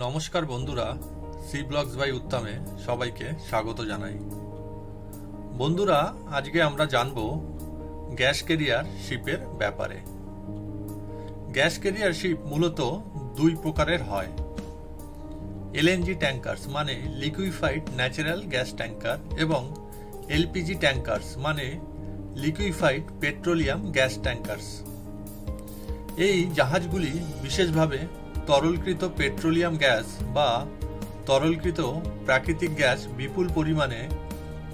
নমস্কার বন্ধুরা, C blogs by উত্তমে সবাইকে স্বাগত জানাই। বন্ধুরা, আজকে আমরা জানব গ্যাস ক্যারিয়ার শিপের ব্যাপারে। গ্যাস ক্যারিয়ার শিপ মূলত দুই প্রকারের হয়। এলএনজি ট্যাঙ্কার্স মানে লিকুইফাইড ন্যাচারাল গ্যাস ট্যাঙ্কার এবং এলপিজি ট্যাঙ্কার্স মানে লিকুইফাইড পেট্রোলিয়াম গ্যাস ট্যাঙ্কার্স। এই জাহাজগুলি বিশেষভাবে তরলকৃত পেট্রোলিয়াম গ্যাস বা তরলকৃত প্রাকৃতিক গ্যাস বিপুল পরিমাণে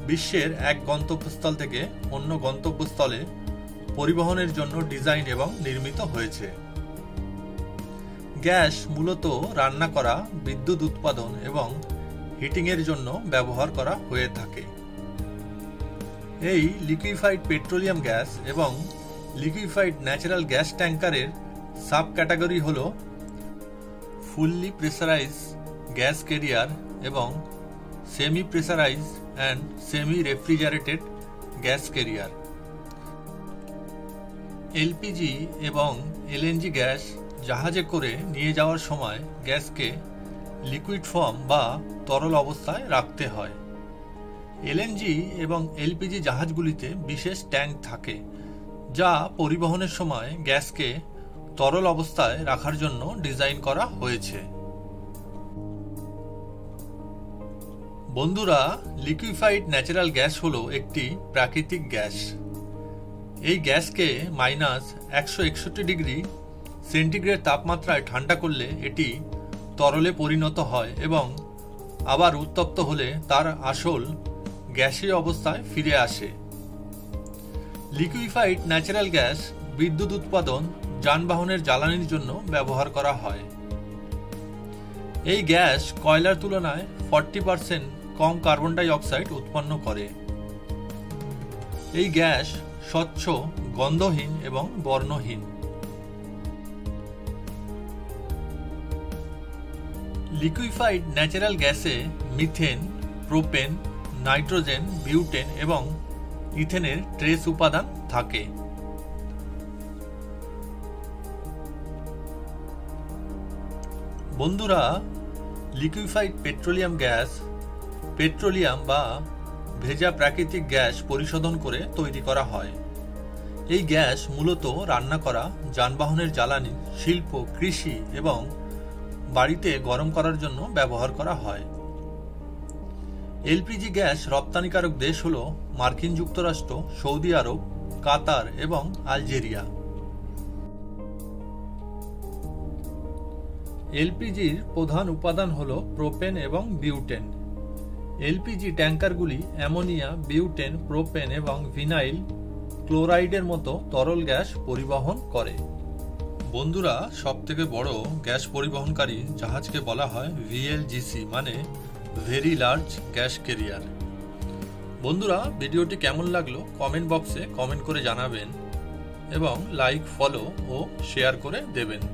বিশ্বের এক গন্তব্যস্থল থেকে অন্য গন্তব্যস্থলে পরিবহনের জন্য ডিজাইন এবং নির্মিত হয়েছে। গ্যাস মূলত রান্না করা, বিদ্যুৎ উৎপাদন এবং হিটিংয়ের জন্য ব্যবহার করা হয়ে থাকে। এই লিকুইফাইড পেট্রোলিয়াম গ্যাস এবং লিকুইফাইড ন্যাচারাল গ্যাস ট্যাঙ্কারের সাব ক্যাটাগরি হল ফুললি প্রেসারাইজ গ্যাস ক্যারিয়ার এবং semi pressurise and semi refrigerated gas carrier. LPG এবং এলএনজি গ্যাস জাহাজে করে নিয়ে যাওয়ার সময় গ্যাসকে লিকুইড ফর্ম বা তরল অবস্থায় রাখতে হয়। এলএনজি এবং এলপিজি জাহাজগুলিতে বিশেষ ট্যাঙ্ক থাকে যা পরিবহনের সময় গ্যাসকে তরল অবস্থায় রাখার জন্য ডিজাইন করা হয়েছে। বন্ধুরা, লিকুইফাইড ন্যাচারাল গ্যাস হলো একটি প্রাকৃতিক গ্যাস। এই গ্যাসকে -161 সেন্টিগ্রেড তাপমাত্রায় ঠান্ডা করলে এটি তরলে পরিণত হয় এবং আবার উত্তপ্ত হলে তার আসল গ্যাসীয় অবস্থায় ফিরে আসে। লিকুইফাইড ন্যাচারাল গ্যাস বিদ্যুৎ উৎপাদন, যানবাহনের জ্বালানির জন্য ব্যবহার করা হয়। এই গ্যাস কয়লার তুলনায় 40% কম কার্বন ডাই অক্সাইড উৎপন্ন করে। এই গ্যাস স্বচ্ছ, গন্ধহীন এবং বর্ণহীন। লিকুইফাইড ন্যাচারাল গ্যাসে মিথেন, প্রোপেন, নাইট্রোজেন, বিউটেন এবং ইথেনের ট্রেস উপাদান থাকে। বন্ধুরা, লিকুইফাইড পেট্রোলিয়াম গ্যাস পেট্রোলিয়াম বা ভেজা প্রাকৃতিক গ্যাস পরিশোধন করে তৈরি করা হয়। এই গ্যাস মূলত রান্না করা, যানবাহনের জ্বালানি, শিল্প, কৃষি এবং বাড়িতে গরম করার জন্য ব্যবহার করা হয়। এলপিজি গ্যাস রপ্তানিকারক দেশ হল মার্কিন যুক্তরাষ্ট্র, সৌদি আরব, কাতার এবং আলজেরিয়া। এলপিজির প্রধান উপাদান হল প্রোপেন এবং বিউটেন। এলপিজি ট্যাঙ্কারগুলি অ্যামোনিয়া, বিউটেন, প্রোপেন এবং ভিনাইল ক্লোরাইডের মতো তরল গ্যাস পরিবহন করে। বন্ধুরা, সবথেকে বড় গ্যাস পরিবহনকারী জাহাজকে বলা হয় ভিএলজিসি মানে ভেরি লার্জ গ্যাস ক্যারিয়ার। বন্ধুরা, ভিডিওটি কেমন লাগলো কমেন্ট বক্সে কমেন্ট করে জানাবেন এবং লাইক, ফলো ও শেয়ার করে দেবেন।